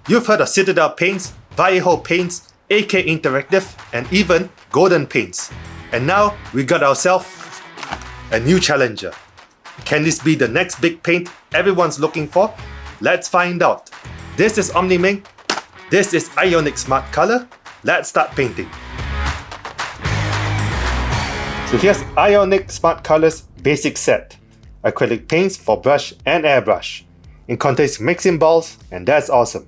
You've heard of Citadel Paints, Vallejo Paints, AK Interactive, and even Golden Paints. And now we got ourselves a new challenger. Can this be the next big paint everyone's looking for? Let's find out. This is OmniMing. This is IONIC Smart Color. Let's start painting. So here's IONIC Smart Color's basic set. Acrylic paints for brush and airbrush. It contains mixing balls, and that's awesome.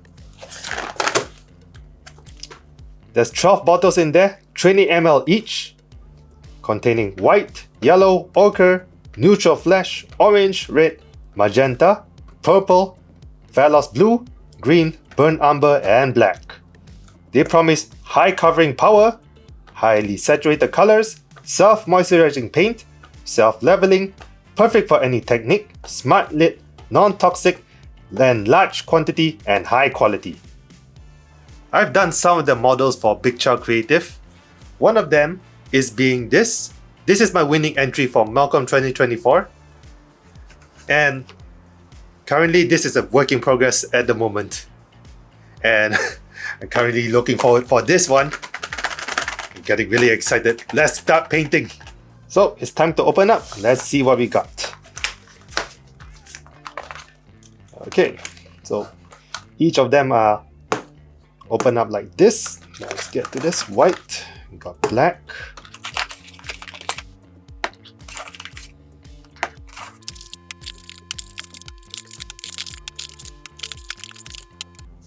There's 12 bottles in there, 20 ml each, containing white, yellow, ochre, neutral flesh, orange, red, magenta, purple, Phalos blue, green, burnt umber, and black. They promise high covering power, highly saturated colors, self-moisturizing paint, self-leveling, perfect for any technique, smart lit, non-toxic, then large quantity and high quality. I've done some of the models for Big Chow Creative. One of them is being this. This is my winning entry for Malcolm 2024. And currently this is a work in progress at the moment. And I'm currently looking forward for this one. I'm getting really excited. Let's start painting. So it's time to open up. Let's see what we got. Okay, so each of them are open up like this. Let's get to this. White, we got black.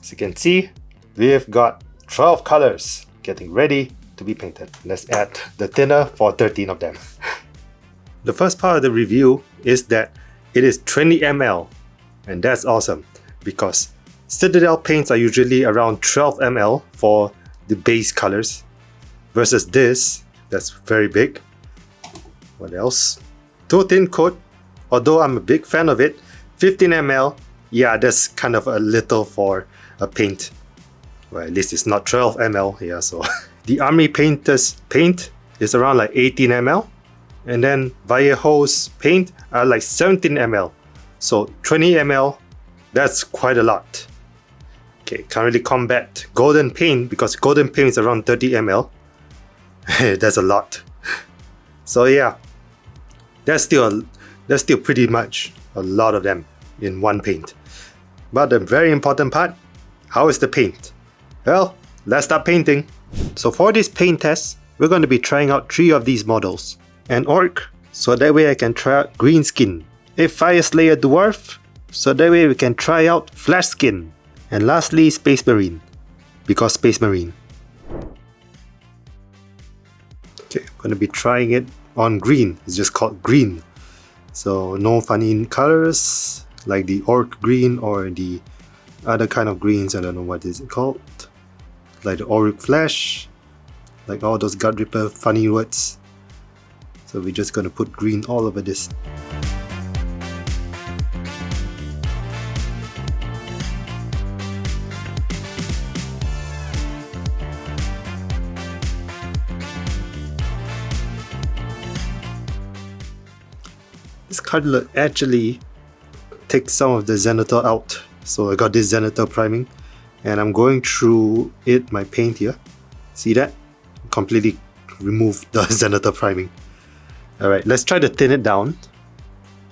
As you can see, we've got 12 colors getting ready to be painted. Let's add the thinner for 13 of them. The first part of the review is that it is 20 ml, and that's awesome because Citadel paints are usually around 12 ml for the base colors versus this, that's very big. What else? Two thin coat, although I'm a big fan of it, 15 ml, yeah, that's kind of a little for a paint. Well, at least it's not 12 ml, yeah, so. The Army Painter's paint is around like 18 ml, and then Vallejo's paint are like 17 ml. So 20 ml, that's quite a lot. Okay, can't really combat Golden Paint because Golden Paint is around 30 ml. That's a lot. So yeah, that's still pretty much a lot of them in one paint. But the very important part, how is the paint? Well, let's start painting. So for this paint test, we're going to be trying out 3 of these models. An Ork, so that way I can try out Green Skin. A Fire Slayer Dwarf, so that way we can try out Flash Skin. And lastly, Space Marine, because Space Marine. Okay, I'm going to be trying it on green. It's just called green. So no funny colors like the Ork green or the other kind of greens. I don't know what is it called. Like the Auric Flash, like all those gut ripper funny words. So we're just going to put green all over this. This color actually takes some of the Zenithal out. So I got this Zenithal priming and I'm going through it, my paint here. See that? Completely remove the Zenithal priming. Alright, let's try to thin it down.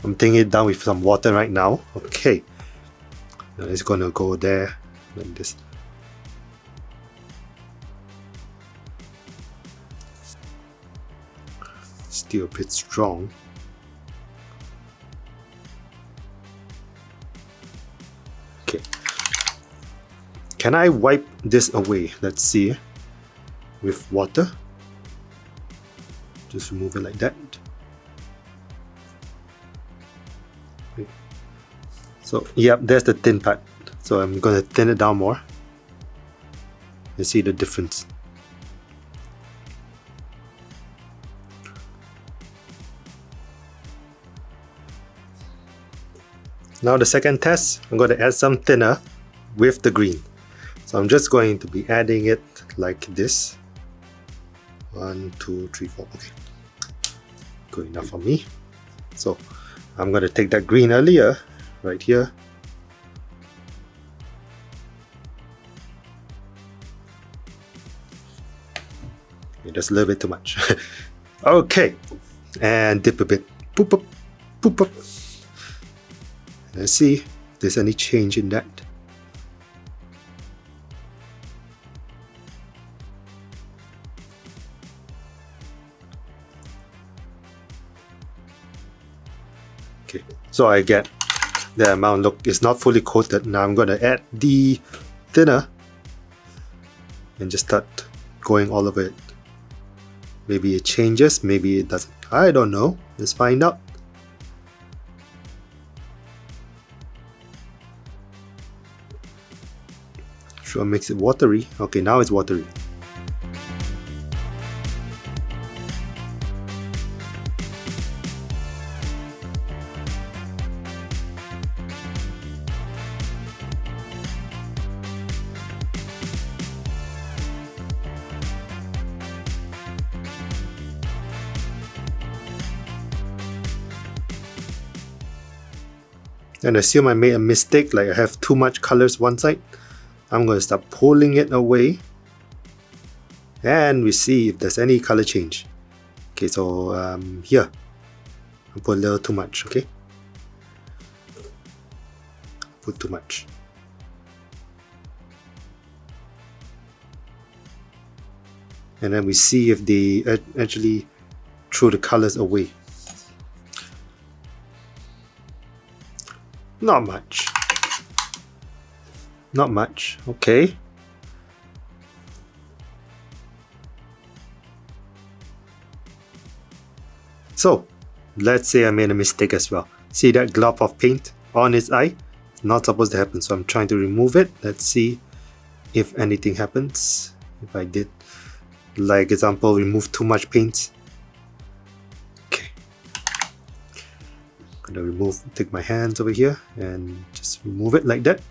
I'm thinning it down with some water right now. Okay. Now it's gonna go there like this. Still a bit strong. Okay. Can I wipe this away? Let's see. With water. Just remove it like that. Okay. So, yep, there's the thin part. So I'm gonna thin it down more. You see the difference. Now the second test, I'm going to add some thinner with the green. So I'm just going to be adding it like this. 1, 2, 3, 4. Okay, good enough for me. So I'm going to take that green earlier right here Just a little bit too much. Okay, and dip a bit. Boop up, boop up. Let's see if there's any change in that. Okay, so I get the amount. Look, it's not fully coated. Now I'm gonna add the thinner and just start going all over it. Maybe it changes, maybe it doesn't. I don't know. Let's find out. Sure makes it watery. Okay, now it's watery. And assume I made a mistake, like I have too much colors one side. I'm going to start pulling it away and we see if there's any color change. Okay, so here I put a little too much. Okay, put too much. And then we see if they actually threw the colors away. Not much. Not much. Okay. So, let's say I made a mistake as well. See that glob of paint on its eye? It's not supposed to happen, so I'm trying to remove it. Let's see if anything happens. If I did, like example, remove too much paint. I'm gonna take my hands over here and just remove it like that.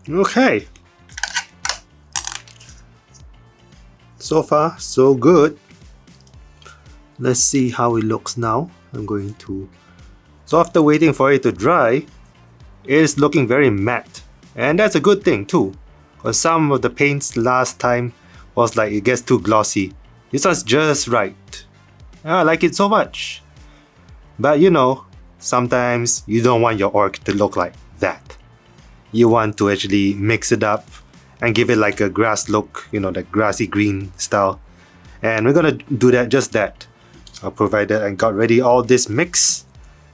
Okay. So far, so good. Let's see how it looks now. So after waiting for it to dry, it is looking very matte. And that's a good thing too. Because some of the paints last time was like it gets too glossy. This was just right. I like it so much. But you know, sometimes you don't want your orc to look like that. You want to actually mix it up and give it like a grass look, you know, the grassy green style. And we're gonna do just that. I provided and got ready all this mix,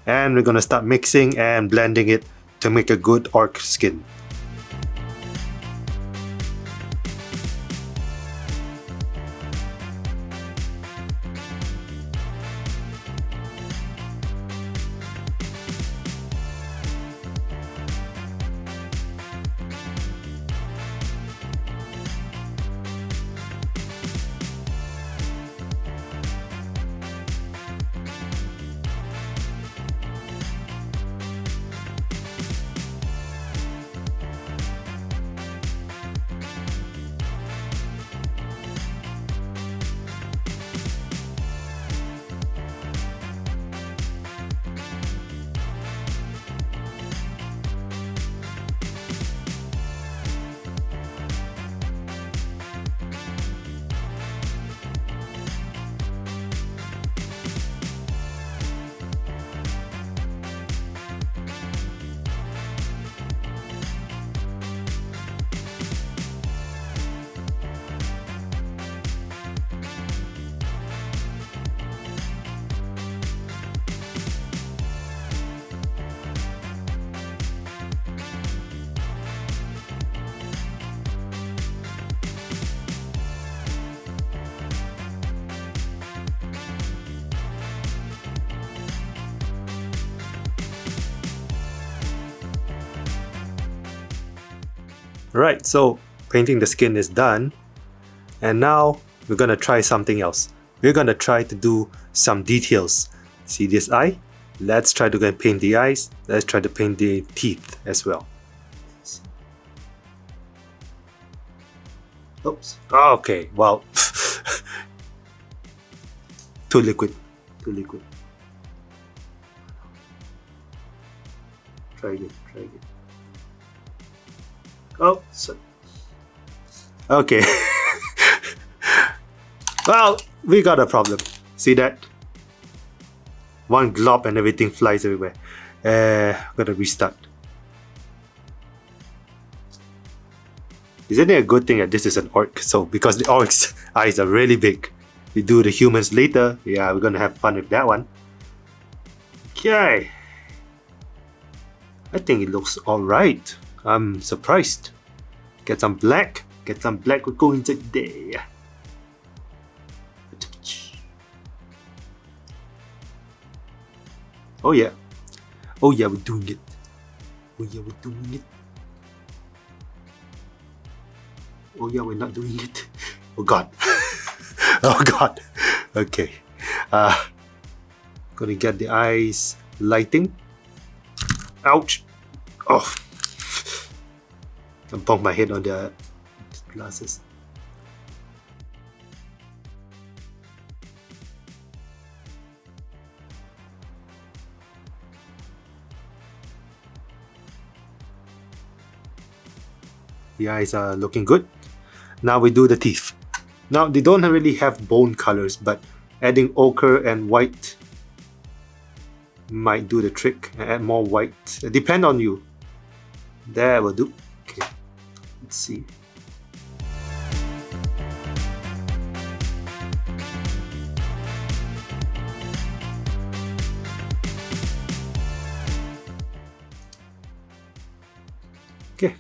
and we're gonna start mixing and blending it to make a good orc skin. Right, so painting the skin is done, and now we're gonna try something else. We're gonna try to do some details. See this eye? Let's try to paint the eyes. Let's try to paint the teeth as well. Oops. Okay, well, too liquid. Too liquid. Try again. Try again. Oh, so. Okay. Well, we got a problem. See that? One glob and everything flies everywhere. Gotta restart. Isn't it a good thing that this is an orc? So, because the orc's eyes are really big. We do the humans later. Yeah, we're gonna have fun with that one. Okay. I think it looks alright. I'm surprised. Get some black. Get some black. We're going today. Oh yeah. Oh yeah, we're doing it. Oh yeah, we're doing it. Oh yeah, we're not doing it. Oh god. Oh god. Okay. Gonna get the eyes lighting. Ouch. Oh. I bumped my head on the glasses. The eyes are looking good. Now we do the teeth. Now they don't really have bone colors, but adding ochre and white might do the trick. Add more white. It depends on you. There will do. Okay. Let's see. Okay.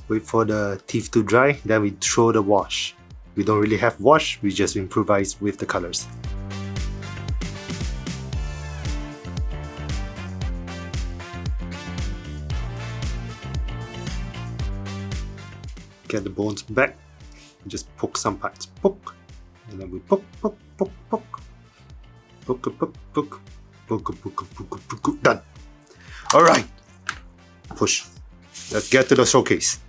Wait for the teeth to dry, then we throw the wash. We don't really have wash, we just improvise with the colors. Get the bones back, just poke some parts, poke, and then we poke, poke, poke, poke, poke, poke, poke, poke, poke, poke, poke, poke, done. Alright, push. Let's get to the showcase.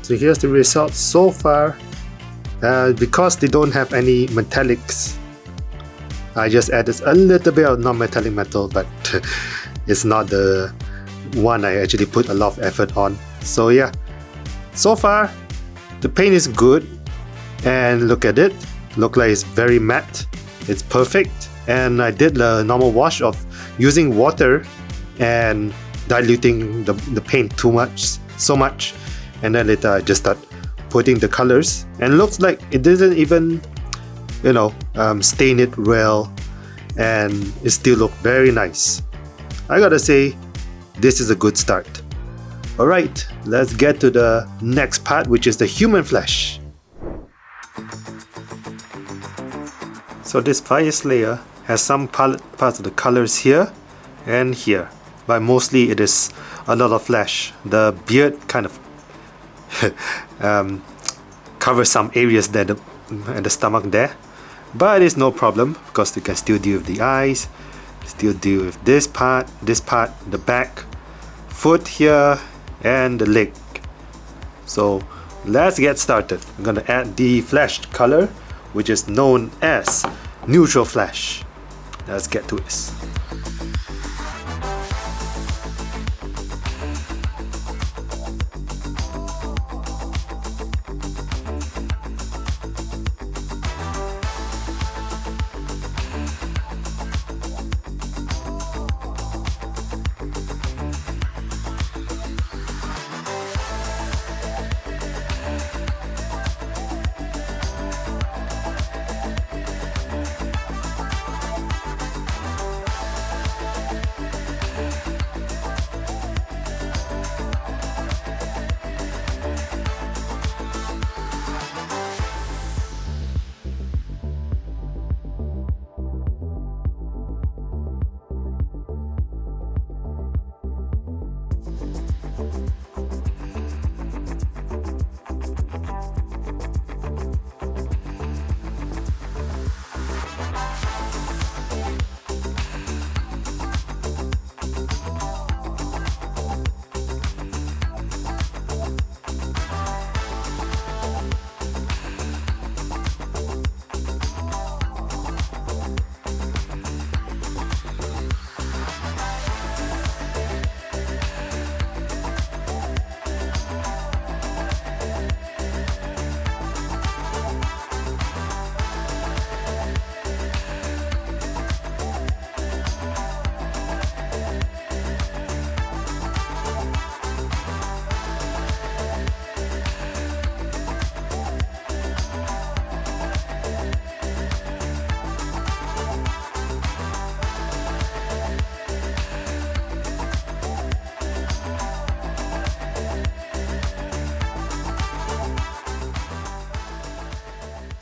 So here's the results so far. Because they don't have any metallics, I just added a little bit of non-metallic metal, but it's not the one I actually put a lot of effort on. So yeah, so far the paint is good, and look at it, look like it's very matte, it's perfect. And I did the normal wash of using water and diluting the paint so much, and then later I just start putting the colors, and it looks like it didn't even, stain it well, and it still look very nice. I gotta say, this is a good start. Alright, let's get to the next part, which is the human flesh. So this bias layer has some parts of the colors here and here, but mostly it is a lot of flesh. The beard kind of cover some areas there and the stomach there, but it's no problem because you can still deal with the eyes, still deal with this part, the back, foot here, and the leg. So let's get started. I'm gonna add the flesh color, which is known as neutral flesh. Let's get to this.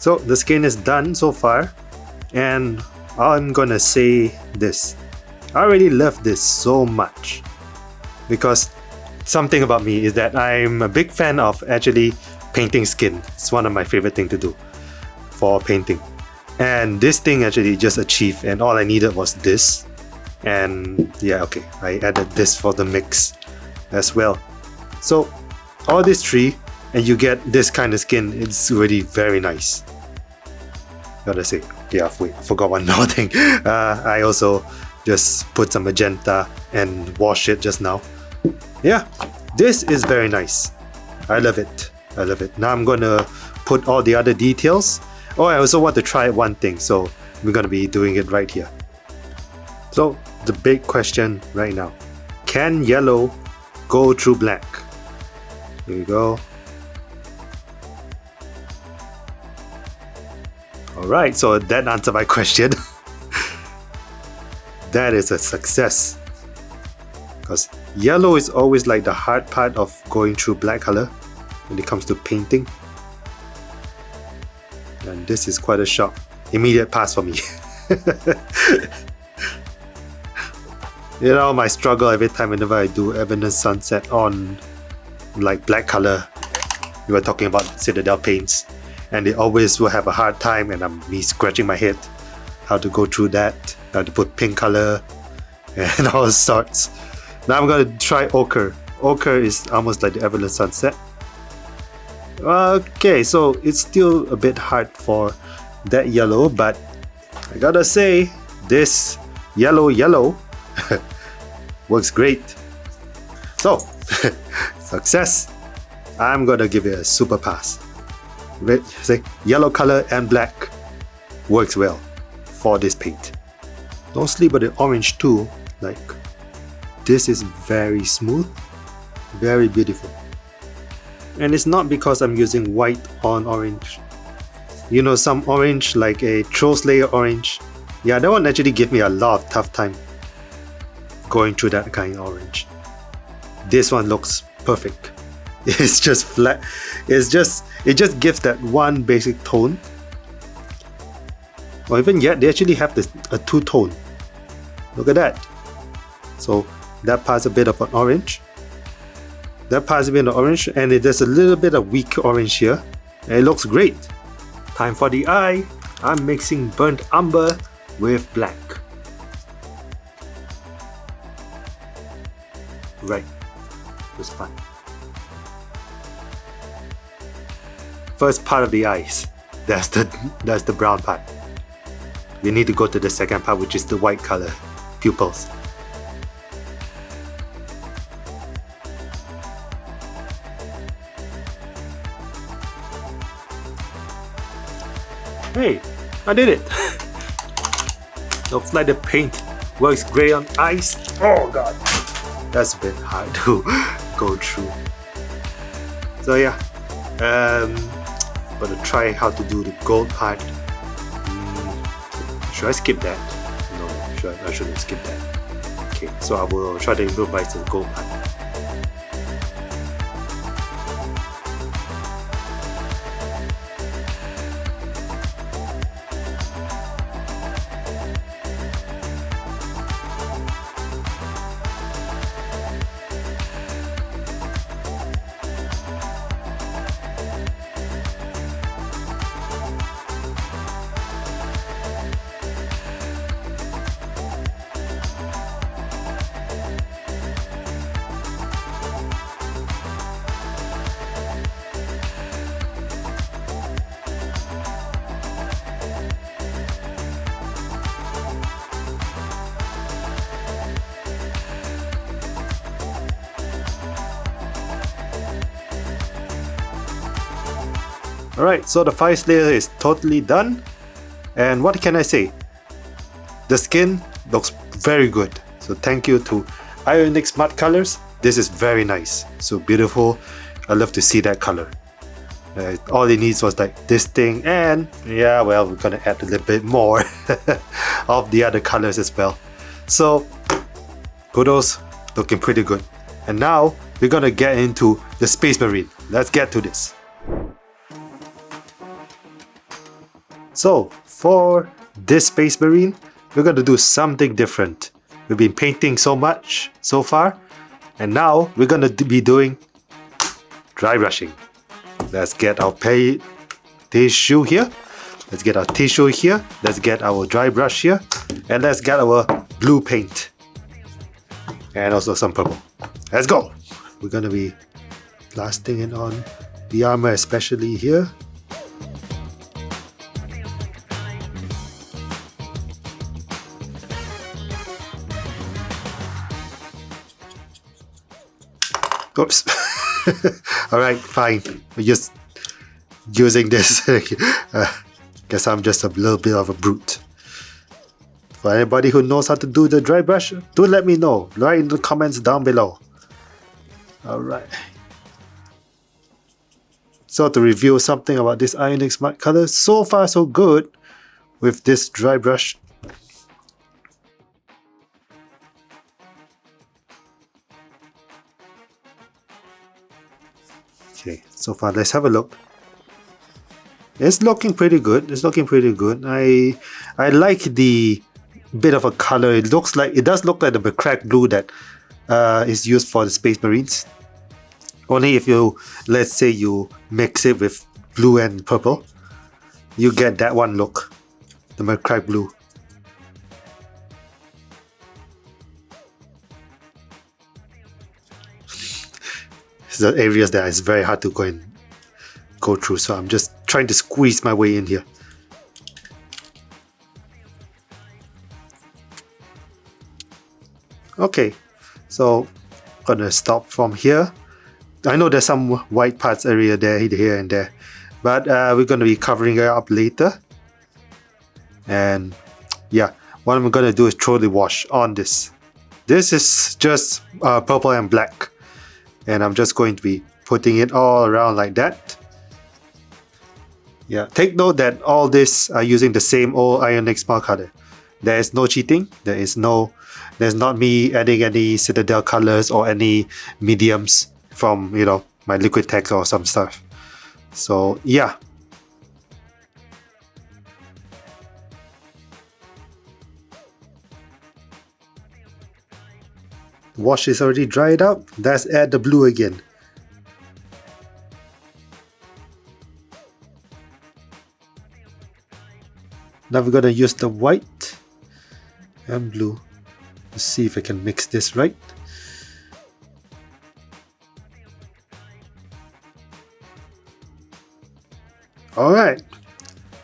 So the skin is done so far, and I'm gonna say this. I really love this so much because something about me is that I'm a big fan of actually painting skin. It's one of my favorite things to do for painting. And this thing actually just achieved, and all I needed was this. And yeah, okay, I added this for the mix as well. So all these three, and you get this kind of skin. It's really very nice. Gotta say, yeah, wait, I forgot one more thing. I also just put some magenta and wash it just now. Yeah, this is very nice. I love it. I love it. Now I'm gonna put all the other details. Oh, I also want to try one thing, so we're gonna be doing it right here. So the big question right now: can yellow go through black? Here we go. Alright, so that answered my question. That is a success. Because yellow is always like the hard part of going through black color when it comes to painting. And this is quite a shock. Immediate pass for me. You know, my struggle every time whenever I do Evanescent Sunset on like black color. We were talking about Citadel paints, and they always will have a hard time, and I'm me scratching my head how to go through that, how to put pink color and all sorts. Now I'm gonna try ochre. Ochre is almost like the Evanescent Sunset. Okay, so it's still a bit hard for that yellow, but I gotta say this yellow works great. So success. I'm gonna give it a super pass. Red, say yellow color and black works well for this paint. Don't sleep on the orange too. Like, this is very smooth, very beautiful. And it's not because I'm using white on orange. You know, some orange like a Trolls Layer orange. Yeah, that one actually gave me a lot of tough time going through that kind of orange. This one looks perfect. It's just flat. It just gives that one basic tone. Or even yet, they actually have this a two-tone. Look at that. So that part's a bit of an orange. That part's a bit of orange, and there's a little bit of weak orange here. And it looks great. Time for the eye. I'm mixing burnt umber with black. Right. It's fun. First part of the eyes. That's the brown part. We need to go to the second part, which is the white color pupils. Hey, I did it! Looks like the paint works great on ice. Oh god, that's a bit hard to go through. So yeah, gonna try how to do the gold part. Should I skip that? No, I shouldn't skip that. Okay, so I will try to improvise the gold part. Alright, so the first layer is totally done. And what can I say? The skin looks very good. So thank you to IONIC Smart Colors. This is very nice. So beautiful. I love to see that color. All it needs was like this thing, and yeah, well, we're gonna add a little bit more of the other colors as well. So kudos, looking pretty good. And now we're gonna get into the Space Marine. Let's get to this. So for this Space Marine, we're going to do something different. We've been painting so much so far, and now we're going to be doing dry brushing. Let's get our tissue here. Let's get our tissue here. Let's get our dry brush here. And let's get our blue paint. And also some purple. Let's go! We're going to be blasting it on the armor, especially here. Oops. Alright, fine. We're just using this. Guess I'm just a little bit of a brute. For anybody who knows how to do the dry brush, do let me know. Write in the comments down below. Alright. So to review something about this IONIC Smart Color, so far so good with this dry brush. Okay, so far let's have a look. It's looking pretty good. It's looking pretty good. I like the bit of a color. It does look like the cracked blue that is used for the Space Marines. Only if you, let's say you mix it with blue and purple, you get that one look, the cracked blue. The areas that is very hard to go through, so I'm just trying to squeeze my way in here. Okay, so gonna stop from here. I know there's some white parts area there, here and there, but we're gonna be covering it up later. And yeah, what I'm gonna do is throw the wash on this. This is just purple and black. And I'm just going to be putting it all around like that. Yeah, take note that all this are using the same old IONIC Smart Color. There is no cheating. There's not me adding any Citadel colors or any mediums from, my liquid text or some stuff. So yeah. Wash is already dried out. Let's add the blue again. Now we're gonna use the white and blue. Let's see if I can mix this right. Alright,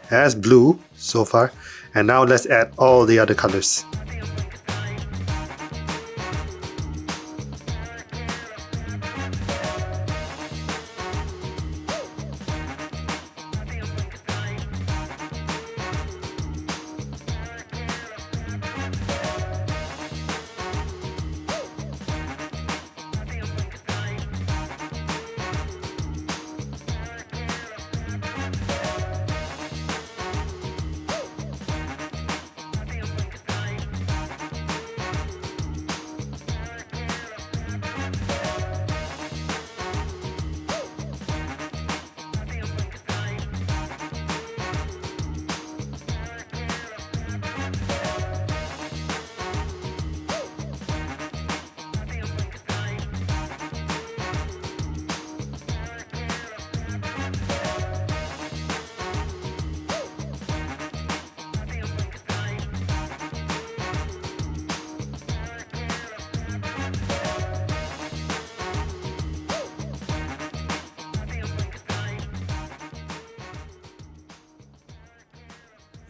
that's blue so far. And now let's add all the other colors.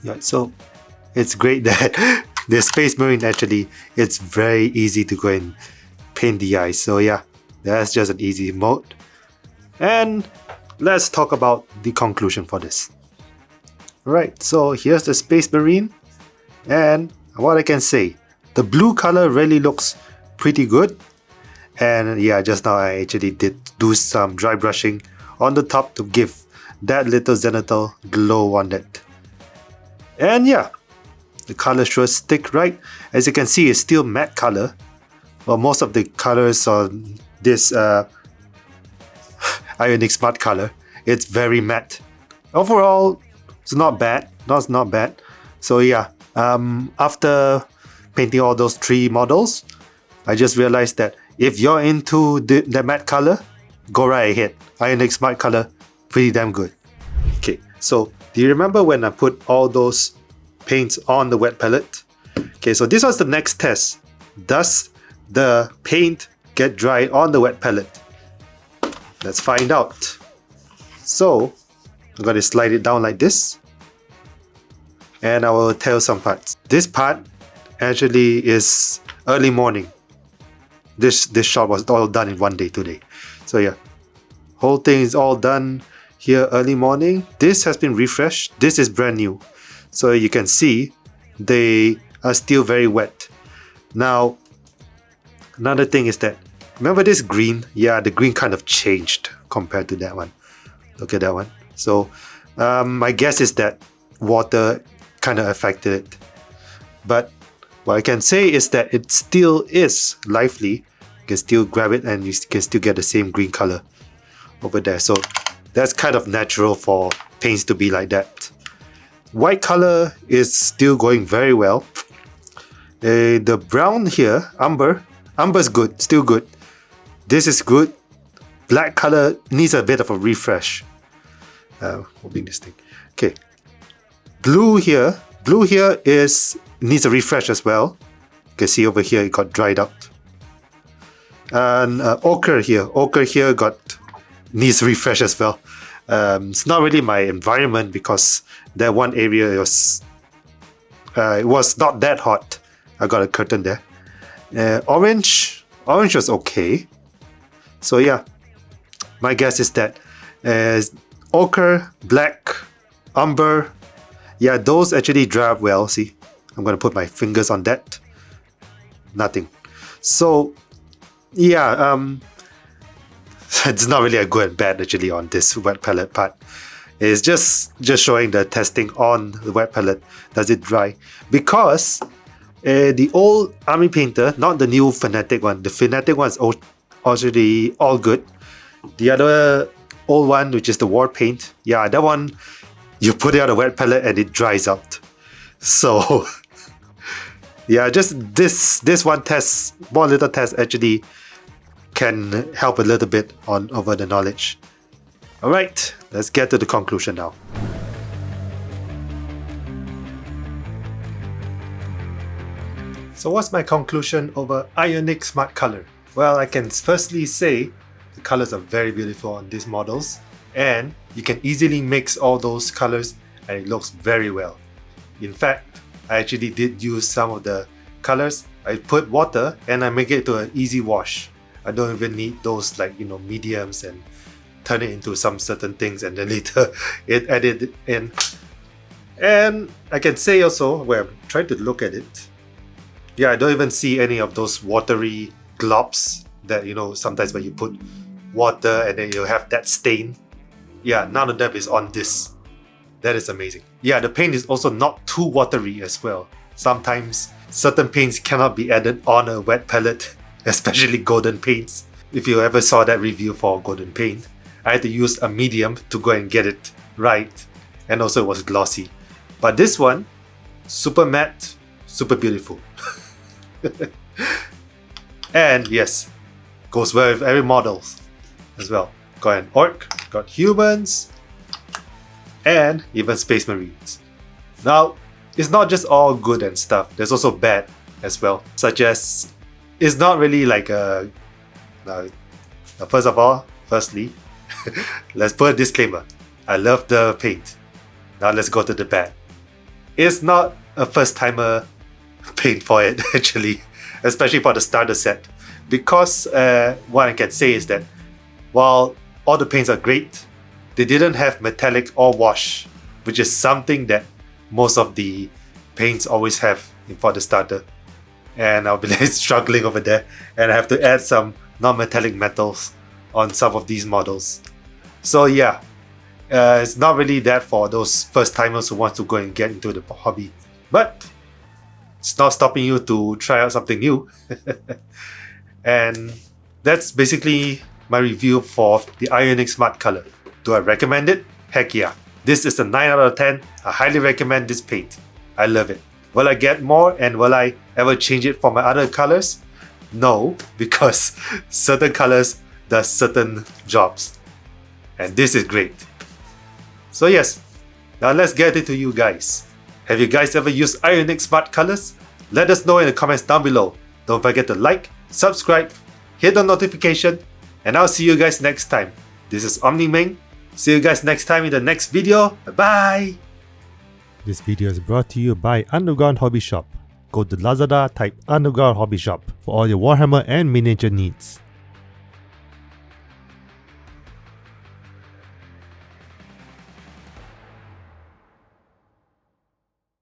Yeah, so it's great that the Space Marine actually, it's very easy to go and paint the eyes. So yeah, that's just an easy mode. And let's talk about the conclusion for this. Alright, so here's the Space Marine, and what I can say, the blue color really looks pretty good. And yeah, just now I actually did do some dry brushing on the top to give that little zenithal glow on it. And yeah, the color should stick right. As you can see, it's still matte color. Well, most of the colors on this IONIC Smart Color, it's very matte. Overall, it's not bad. That's not bad. So yeah, after painting all those 3 models, I just realized that if you're into the matte color, go right ahead. IONIC Smart Color, pretty damn good. Okay, so do you remember when I put all those paints on the wet palette? Okay, so this was the next test. Does the paint get dry on the wet palette? Let's find out. So I'm going to slide it down like this, and I will tell some parts. This part actually is early morning. This shot was all done in one day today. So yeah, whole thing is all done here early morning. This has been refreshed. This is brand new. So you can see they are still very wet. Now, another thing is that, remember this green? Yeah, the green kind of changed compared to that one. Look at that one. So my guess is that water kind of affected it. But what I can say is that it still is lively. You can still grab it and you can still get the same green color over there. So that's kind of natural for paints to be like that. White color is still going very well. The brown here, amber's good, still good. This is good. Black color needs a bit of a refresh. Moving this thing. Okay. Blue here needs a refresh as well. You can see over here it got dried out. And ochre here needs a refresh as well. It's not really my environment because that one area was it was not that hot. I got a curtain there. Orange was okay. So yeah, my guess is that ochre, black, umber, yeah, those actually dry up well. See, I'm gonna put my fingers on that. Nothing. So yeah, it's not really a good and bad actually on this wet palette part. It's just showing the testing on the wet palette. Does it dry? Because the old Army Painter, not the new Fanatic one. The Fanatic one is already all good. The other old one, which is the War Paint, yeah, that one, you put it on a wet palette and it dries out. So yeah, just this one test, one little test actually can help a little bit over the knowledge. Alright, let's get to the conclusion now. So what's my conclusion over IONIC Smart Color? Well, I can firstly say the colors are very beautiful on these models, and you can easily mix all those colors and it looks very well. In fact, I actually did use some of the colors. I put water and I make it to an easy wash. I don't even need those mediums and turn it into some certain things and then later edit it in. And I can say also, when I'm trying to look at it, yeah, I don't even see any of those watery globs that sometimes when you put water and then you have that stain. Yeah, none of them is on this. That is amazing. Yeah, the paint is also not too watery as well. Sometimes certain paints cannot be added on a wet palette, especially golden paints. If you ever saw that review for golden paint, I had to use a medium to go and get it right, and also it was glossy. But this one, super matte, super beautiful. And yes, goes well with every model as well. Got an orc, got humans, and even space marines. Now, it's not just all good and stuff, there's also bad as well, such as it's not really like a firstly, let's put a disclaimer. I love the paint. Now let's go to the bad. It's not a first timer paint for it actually, especially for the starter set, because what I can say is that while all the paints are great, they didn't have metallic or wash, which is something that most of the paints always have for the starter. And I'll be struggling over there, and I have to add some non-metallic metals on some of these models. So yeah, it's not really that for those first timers who want to go and get into the hobby, but it's not stopping you to try out something new. And that's basically my review for the IONIC Smart Color. Do I recommend it? Heck yeah. This is a 9 out of 10. I highly recommend this paint. I love it. Will I get more and will I ever change it for my other colors? No, because certain colors does certain jobs. And this is great. So yes, now let's get into you guys. Have you guys ever used IONIC Smart Colors? Let us know in the comments down below. Don't forget to like, subscribe, hit the notification, and I'll see you guys next time. This is Omni-Ming. See you guys next time in the next video. Bye-bye! This video is brought to you by Underground Hobby Shop. Go to Lazada, type Underground Hobby Shop for all your Warhammer and miniature needs.